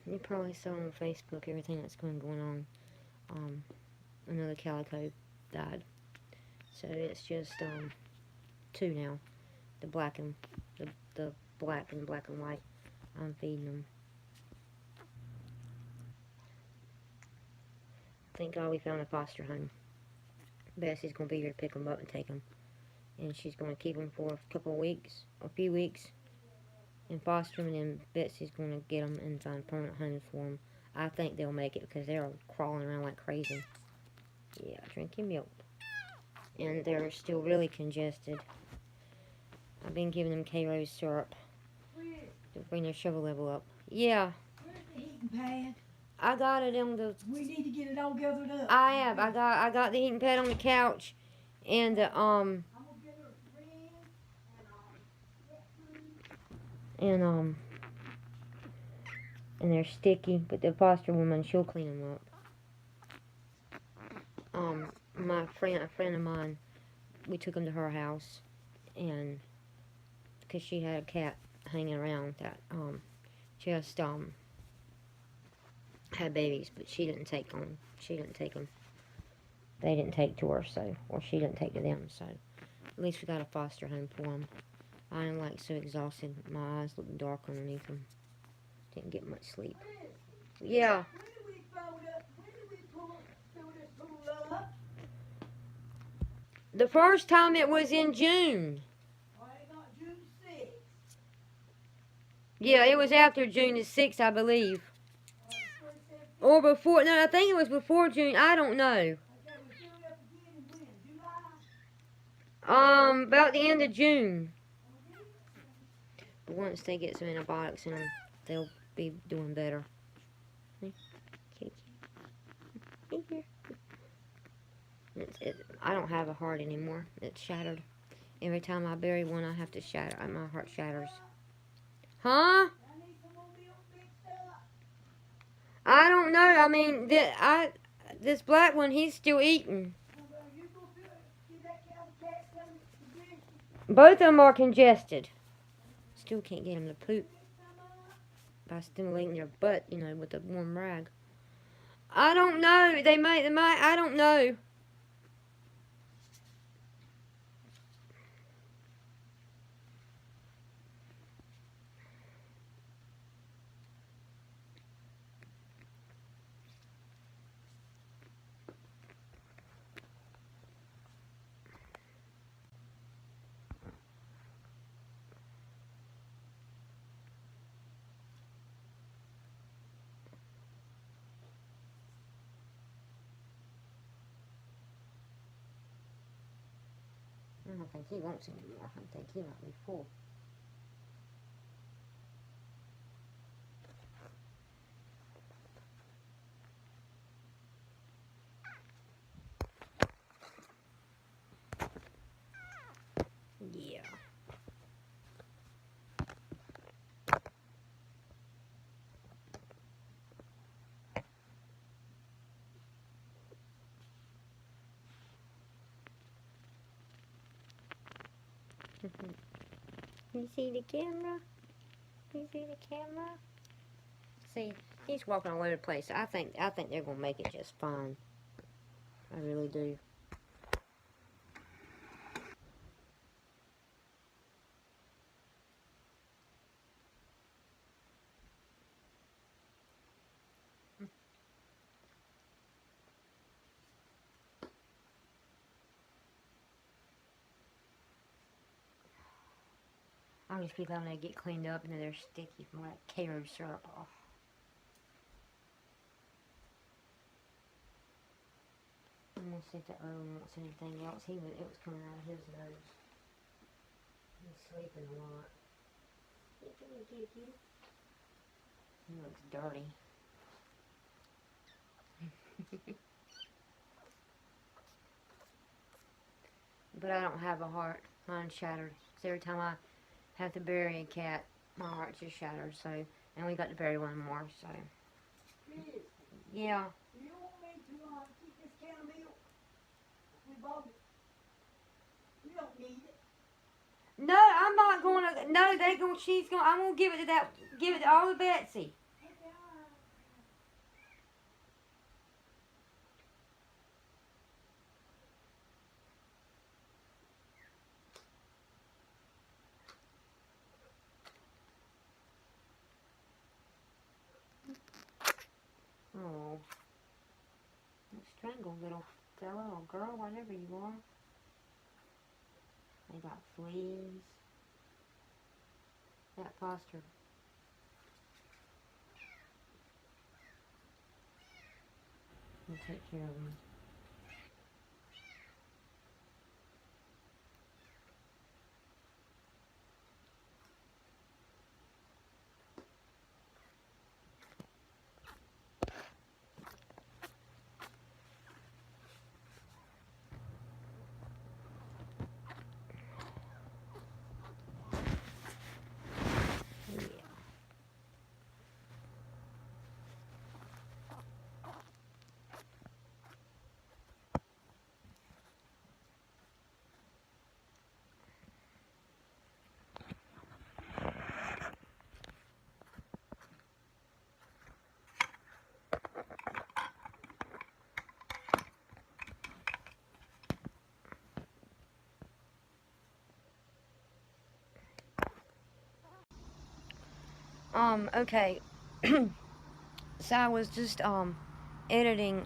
You probably saw on Facebook everything that's going on. Another calico died. So it's just, two now. The black and, the black and white. I'm feeding them. Thank God we found a foster home. Bessie's going to be here to pick them up and take them. And she's going to keep them for a couple of weeks, a few weeks, and foster them, and then Betsy's going to get them and find permanent homes for them. I think they'll make it because they're crawling around like crazy. Yeah, drinking milk. And they're still really congested. I've been giving them K-Rose syrup to bring their sugar level up. Yeah. Where's the heating pad? I got it on the... We need to get it all gathered up. I have. I got the heating pad on the couch. And, I'm gonna get her a and they're sticky, but the foster woman, she'll clean them up. A friend of mine, we took them to her house, and because she had a cat hanging around that just had babies, but she didn't take them. They didn't take to her, so, or she didn't take to them, so at least we got a foster home for them. I am like so exhausted. My eyes look dark underneath them. Didn't get much sleep. Yeah. When did we fill this pool up? The first time it was in June. Oh, it got June 6th. Yeah, it was after June the 6th, I believe. Or before. No, I think it was before June. I don't know. Okay, we filled up again in when? July? About the end of June. But once they get some antibiotics in them, they'll be doing better. I don't have a heart anymore. It's shattered. Every time I bury one, I have to shatter. My heart shatters. Huh? I don't know. I mean, this black one, he's still eating. Both of them are congested. Still can't get them to poop by stimulating their butt, with a warm rag. I don't know. They might, I don't know. I don't think he wants any more. I think he might be full. Yeah. You see the camera? You see the camera? See, he's walking all over the place. I think they're gonna make it just fine. I really do. All these people when they get cleaned up and they're sticky from that K-Rose syrup. Oh. I'm gonna see if that other one wants anything else. It was coming out of his nose. He's sleeping a lot. He looks dirty. But I don't have a heart. Mine's shattered. So every time I have to bury a cat, my heart just shatters. So, and we got to bury one more. So, yeah. Do you want me to keep this can of milk? We bought it. You don't need it. No, I'm not going to. No, I'm going to give it to all to Betsy. Okay, Oh. Don't strangle, little fella or girl, whatever you are. They got fleas. That foster. We'll take care of them. Okay. So I was just, editing,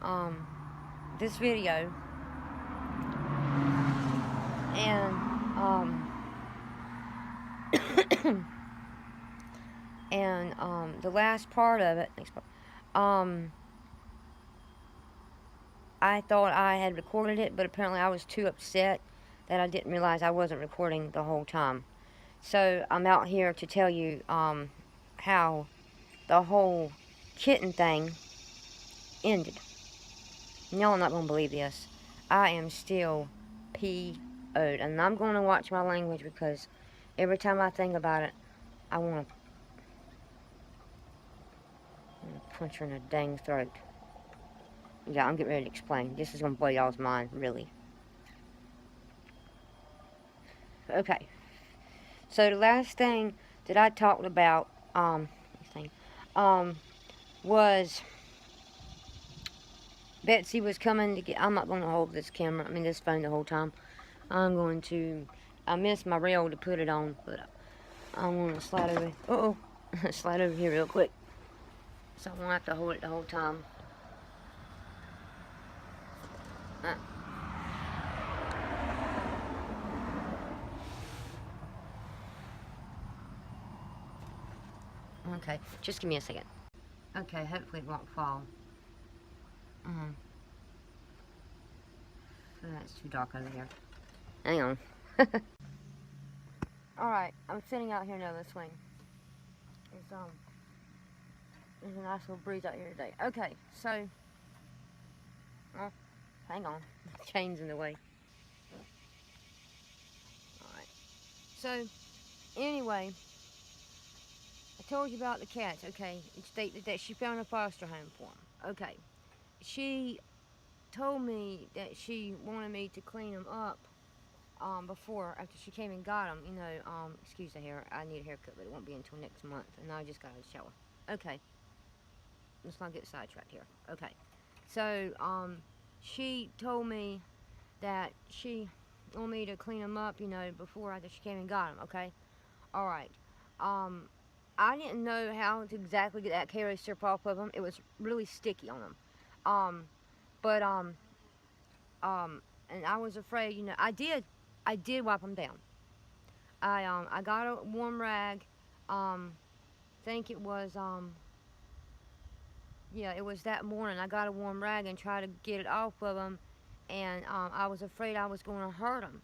this video. And, the last part of it, I thought I had recorded it, but apparently I was too upset that I didn't realize I wasn't recording the whole time. So I'm out here to tell you, how the whole kitten thing ended. Y'all are not going to believe this. I am still P.O.'d. And I'm going to watch my language because every time I think about it, I want to punch her in the dang throat. Yeah, I'm getting ready to explain. This is going to blow y'all's mind, really. Okay. So the last thing that I talked about, was Betsy was coming to get. I'm not going to hold this camera, this phone the whole time. I'm going to. I missed my rail to put it on, but I'm going to slide over. Slide over here real quick. So I won't have to hold it the whole time. Okay, just give me a second. Okay, hopefully it won't fall. That's too dark over here. Hang on. Alright, I'm sitting out here now this swing. There's a nice little breeze out here today. Okay, so hang on. The chain's in the way. Alright. So anyway, I told you about the cats, okay? It stated that she found a foster home for them. Okay. She told me that she wanted me to clean them up after she came and got them. Excuse the hair. I need a haircut, but it won't be until next month. And I just got out of the shower. Okay. Let's not get sidetracked here. Okay. So, she told me that she wanted me to clean them up, after she came and got them, okay? Alright. I didn't know how to exactly get that K-Ray syrup off of them. It was really sticky on them. And I was afraid, I did wipe them down. I got a warm rag. Think it was, it was that morning. I got a warm rag and tried to get it off of them. And, I was afraid I was going to hurt them.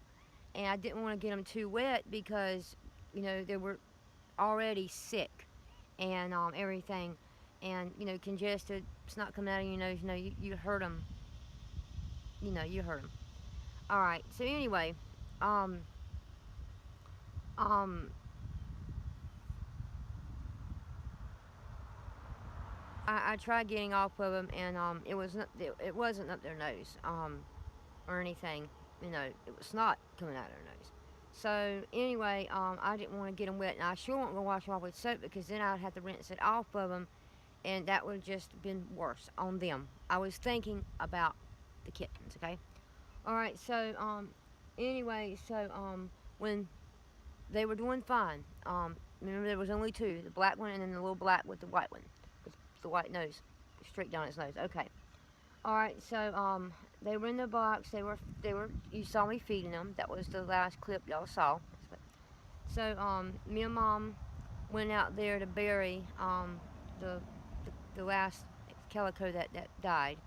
And I didn't want to get them too wet because, they were already sick and, everything. And, congested, it's not coming out of your nose, you hurt them. You hurt them. Alright, so anyway, I tried getting off of them, and it wasn't up their nose, or anything. It was snot coming out of their nose. So anyway, I didn't want to get them wet, and I sure wasn't gonna wash them off with soap because then I'd have to rinse it off of them, and that would have just been worse on them. I was thinking about the kittens, okay? All right, so anyway, when they were doing fine, remember there was only two, the black one and then the little black with the white one, with the white nose. streak down its nose. Okay. All right. So they were in the box. They were. You saw me feeding them. That was the last clip y'all saw. So me and Mom went out there to bury the, the last calico that died.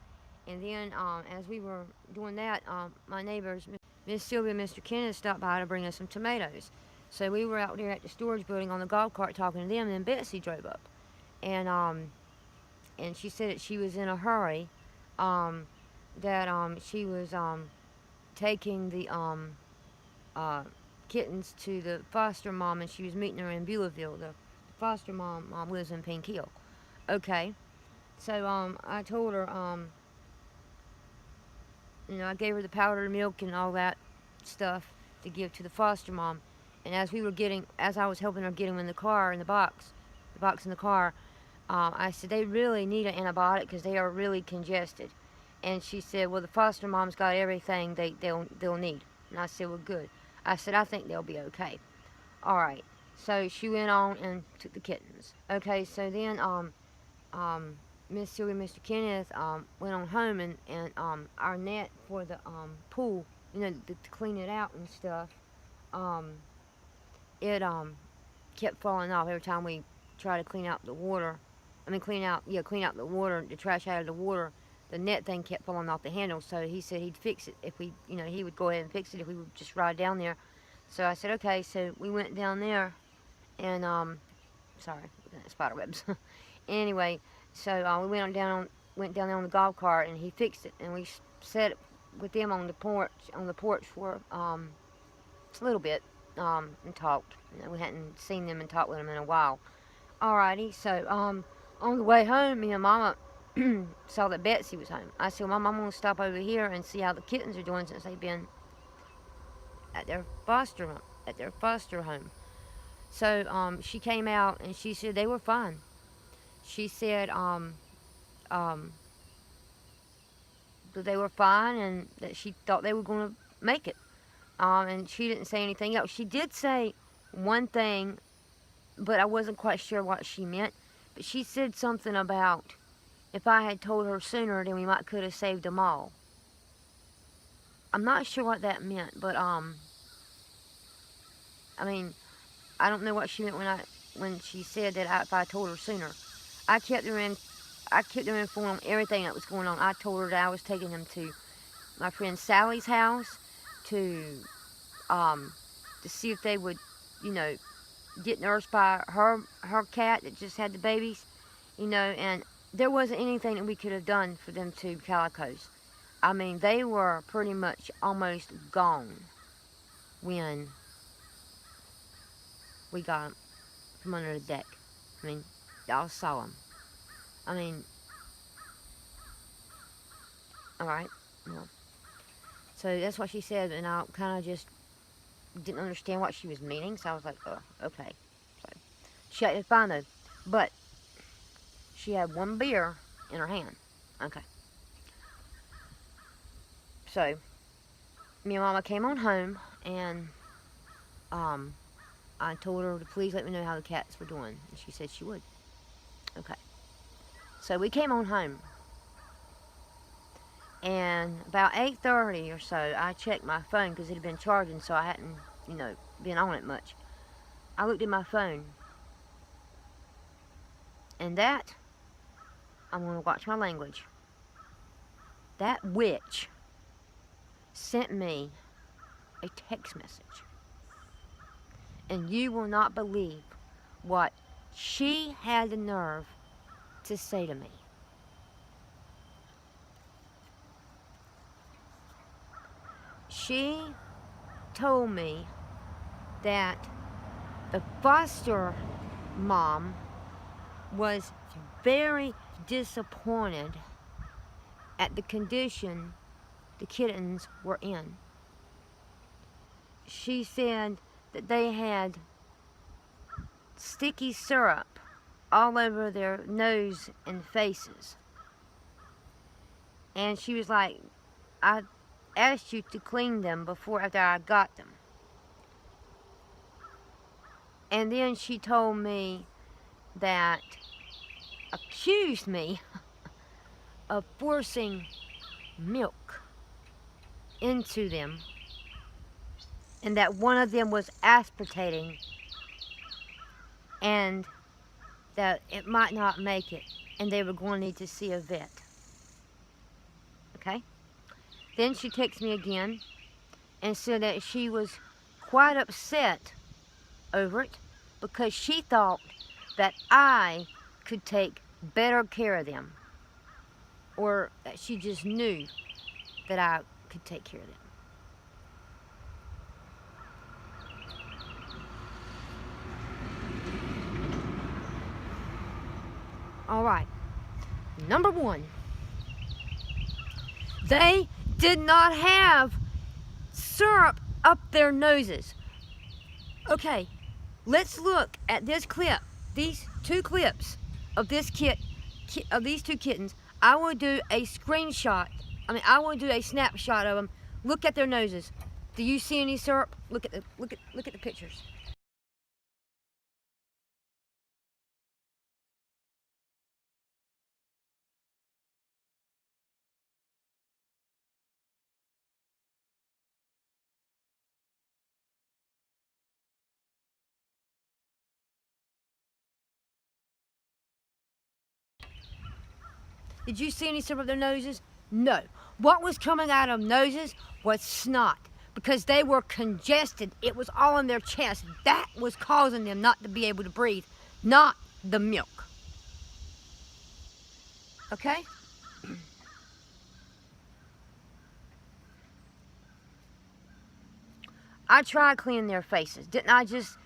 And then as we were doing that, my neighbors, Miss Sylvia and Mr. Kenneth, stopped by to bring us some tomatoes. So we were out there at the storage building on the golf cart talking to them, and then Betsy drove up. And she said that she was in a hurry, that she was taking the Kittens to the foster mom, and she was meeting her in Beulahville. The foster mom lives in Pink Hill. Okay. So I told her, I gave her the powdered milk and all that stuff to give to the foster mom. And as I was helping her get them in the car, in the box in the car, I said, they really need an antibiotic because they are really congested. And she said, well, the foster mom's got everything they'll need. And I said, well, good. I said, I think they'll be okay. All right. So she went on and took the kittens. Okay, so then Miss Sylvia and Mr. Kenneth went on home, and our net for the pool, to clean it out and stuff, it kept falling off every time we tried to clean out the water. Clean out the water, the trash out of the water. The net thing kept falling off the handle, so he said he'd fix it if we, he would go ahead and fix it if we would just ride down there. So I said, okay. So we went down there, and sorry, spider webs. Anyway, so we went down there on the golf cart, and he fixed it, and we sat with them on the porch for a little bit, and talked. We hadn't seen them and talked with them in a while. Alrighty, so on the way home, me and Mama saw that Betsy was home. I said, well, Mom, I'm going to stop over here and see how the kittens are doing since they've been at their foster home. So she came out, and she said they were fine. She said that they were fine, and that she thought they were going to make it. And she didn't say anything else. She did say one thing, but I wasn't quite sure what she meant. But she said something about if I had told her sooner, then we could have saved them all. I'm not sure what that meant, but I don't know what she meant when she said that if I told her sooner. I kept her informed on everything that was going on. I told her that I was taking them to my friend Sally's house to see if they would, get nursed by her cat that just had the babies, and there wasn't anything that we could have done for them two calicos. They were pretty much almost gone when we got them from under the deck. Y'all saw them. Alright, well, so that's what she said, and I kind of just didn't understand what she was meaning, so I was like, oh, okay. So she acted fine though, but she had one beer in her hand. Okay. So me and Mama came on home, and I told her to please let me know how the cats were doing, and she said she would. Okay. So we came on home, and about 8:30 or so, I checked my phone because it had been charging, so I hadn't, been on it much. I looked at my phone, and that, I'm going to watch my language, that witch sent me a text message. And you will not believe what she had the nerve to say to me. She told me that the foster mom was very disappointed at the condition the kittens were in. She said that they had sticky syrup all over their nose and faces. And she was like, I asked you to clean them after I got them. And then she told me that, accused me of forcing milk into them, and that one of them was aspirating, and that it might not make it, and they were going to need to see a vet. Okay? Then she texted me again and said that she was quite upset over it because she thought that I could take better care of them, or that she just knew that I could take care of them. All right. Number one, they did not have syrup up their noses. Okay, let's look at this clip. These two clips of this these two kittens. I will do a screenshot. I will do a snapshot of them. Look at their noses. Do you see any syrup? Look at the pictures. Did you see any syrup up their noses? No. What was coming out of noses was snot, because they were congested. It was all in their chest. That was causing them not to be able to breathe, not the milk. Okay? I tried cleaning their faces. Didn't I just,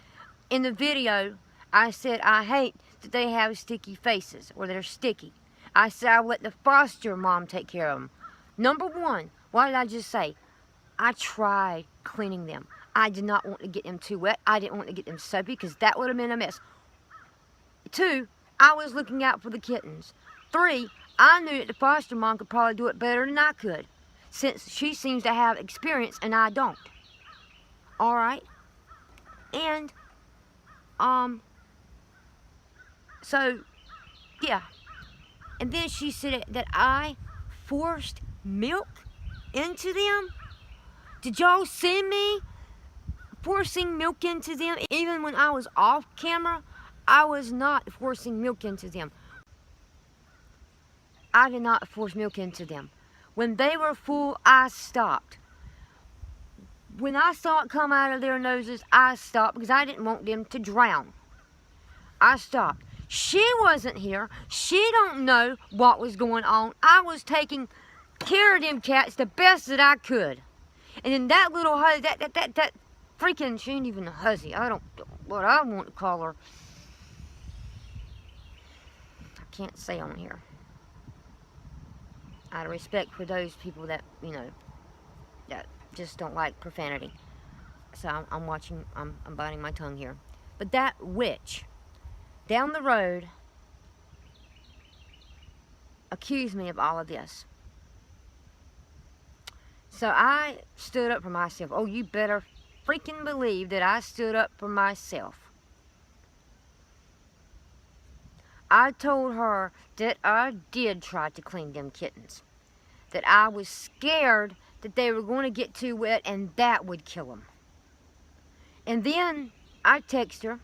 in the video, I said I hate that they have sticky faces, or they're sticky. I said I'll let the foster mom take care of them. Number one, what did I just say? I tried cleaning them. I did not want to get them too wet. I didn't want to get them soapy, because that would have been a mess. 2, I was looking out for the kittens. 3, I knew that the foster mom could probably do it better than I could, since she seems to have experience and I don't. All right? And, so, yeah. And then she said that I forced milk into them. Did y'all see me forcing milk into them? Even when I was off camera, I was not forcing milk into them. I did not force milk into them. When they were full, I stopped. When I saw it come out of their noses, I stopped, because I didn't want them to drown. I stopped. She wasn't here. She don't know what was going on. I was taking care of them cats the best that I could. And then that little huzzy, that freaking, she ain't even a huzzy. I don't, what I want to call her. I can't say on here. Out of respect for those people that, you know, that just don't like profanity. So I'm biting my tongue here. But that witch down the road accused me of all of this. So I stood up for myself. Oh, you better freaking believe that I stood up for myself. I told her that I did try to clean them kittens. That I was scared that they were going to get too wet and that would kill them. And then I texted her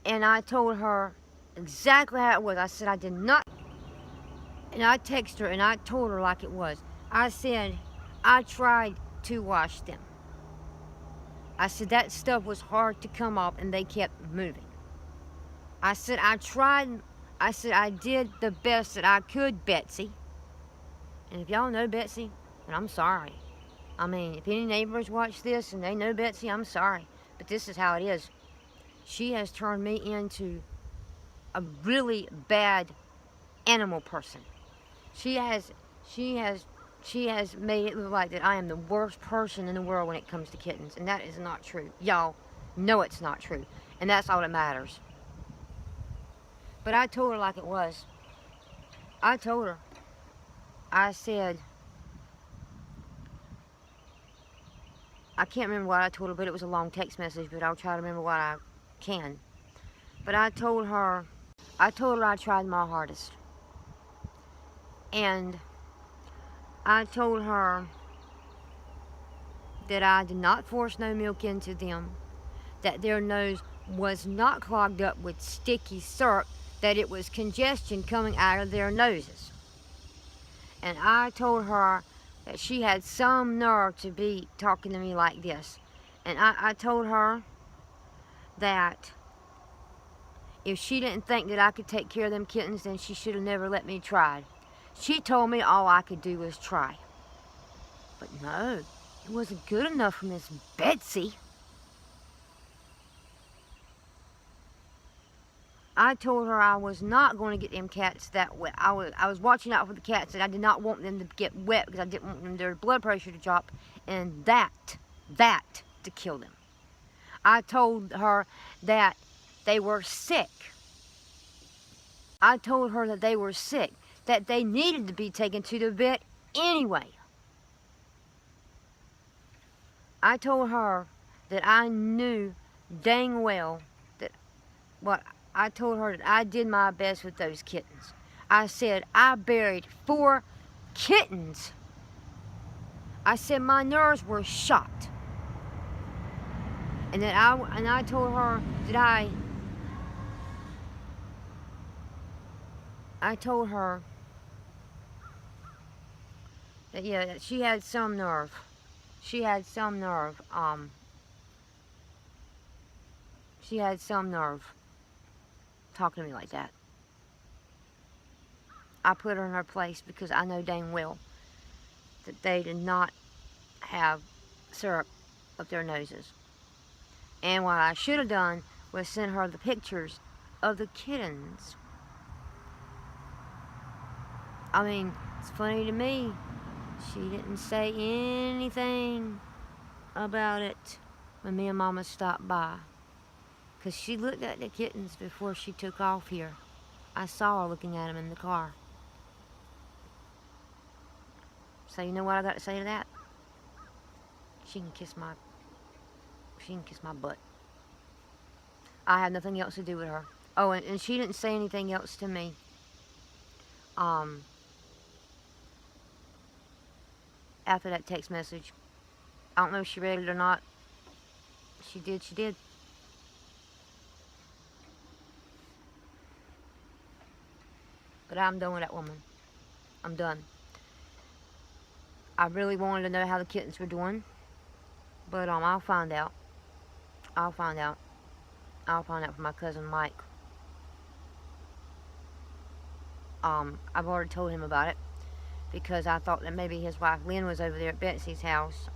and I told her exactly how it was. I said I did not. And I texted her and I told her like it was. I said I tried to wash them. I said that stuff was hard to come off and they kept moving. I said I tried. I said I did the best that I could, Betsy. And if y'all know Betsy, then I'm sorry. I mean, if any neighbors watch this and they know Betsy, I'm sorry. But this is how it is. She has turned me into a really bad animal person. She has made it look like that I am the worst person in the world when it comes to kittens. And that is not true. Y'all know it's not true. And that's all that matters. But I told her like it was. I told her. I said, I can't remember what I told her, but it was a long text message, but I'll try to remember what I can. But I told her I tried my hardest. And I told her that I did not force no milk into them, that their nose was not clogged up with sticky syrup, that it was congestion coming out of their noses. And I told her that she had some nerve to be talking to me like this. And I told her that if she didn't think that I could take care of them kittens, then she should have never let me try. She told me all I could do was try. But no, it wasn't good enough for Miss Betsy. I told her I was not going to get them cats that wet. I was watching out for the cats, and I did not want them to get wet because I didn't want their blood pressure to drop, and that to kill them. I told her that they were sick. I told her that they were sick, that they needed to be taken to the vet anyway. I told her that I knew dang well that I told her that I did my best with those kittens. I said I buried 4 kittens. I said my nerves were shot. And I told her that I told her that that she had some nerve. She had some nerve. She had some nerve talking to me like that. I put her in her place because I know dang well that they did not have syrup up their noses. And what I should have done was send her the pictures of the kittens. I mean, it's funny to me, she didn't say anything about it when me and Mama stopped by. Because she looked at the kittens before she took off here. I saw her looking at them in the car. So you know what I got to say to that? She can kiss my butt. I had nothing else to do with her. Oh, and she didn't say anything else to me. After that text message. I don't know if she read it or not. She did. But I'm done with that woman. I'm done. I really wanted to know how the kittens were doing. But I'll find out. I'll find out from my cousin Mike. I've already told him about it because I thought that maybe his wife Lynn was over there at Betsy's house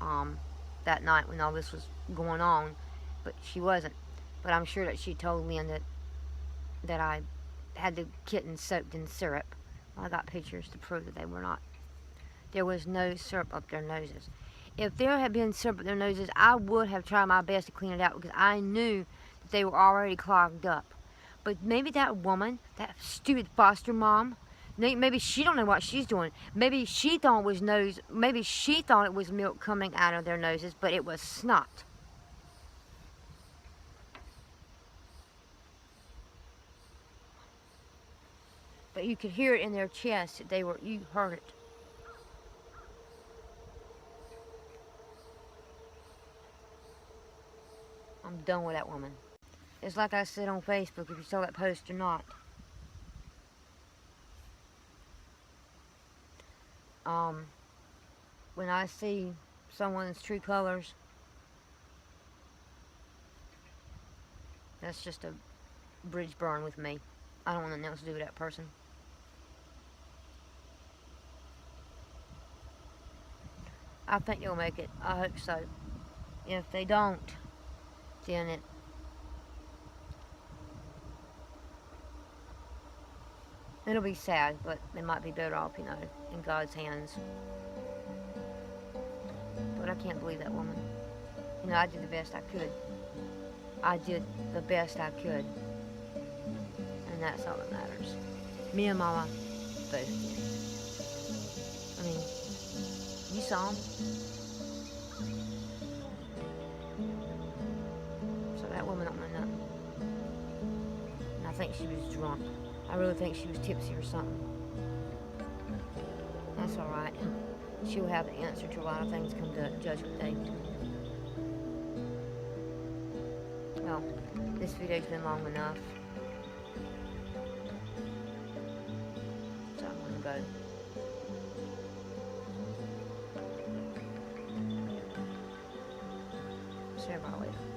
that night when all this was going on, but she wasn't. But I'm sure that she told Lynn that I had the kittens soaked in syrup. Well, I got pictures to prove that they were not. There was no syrup up their noses. If there had been syrup up their noses, I would have tried my best to clean it out because I knew that they were already clogged up. But maybe that woman, that stupid foster mom, maybe she don't know what she's doing. Maybe she thought it was milk coming out of their noses, but it was snot. But you could hear it in their chest. You heard it. I'm done with that woman. It's like I said on Facebook, if you saw that post or not. When I see someone's true colors, that's just a bridge burn with me. I don't want nothing else to do with that person. I think they'll make it. I hope so. If they don't, then it'll be sad, but they might be better off, in God's hands. But I can't believe that woman. I did the best I could. I did the best I could. And that's all that matters. Me and Mama both did. I mean, you saw them. So that woman don't know nothing. And I think she was drunk. I really think she was tipsy or something. That's alright. She'll have the answer to a lot of things come to Judgment Day. Well, this video's been long enough. So I'm gonna go. See everybody later.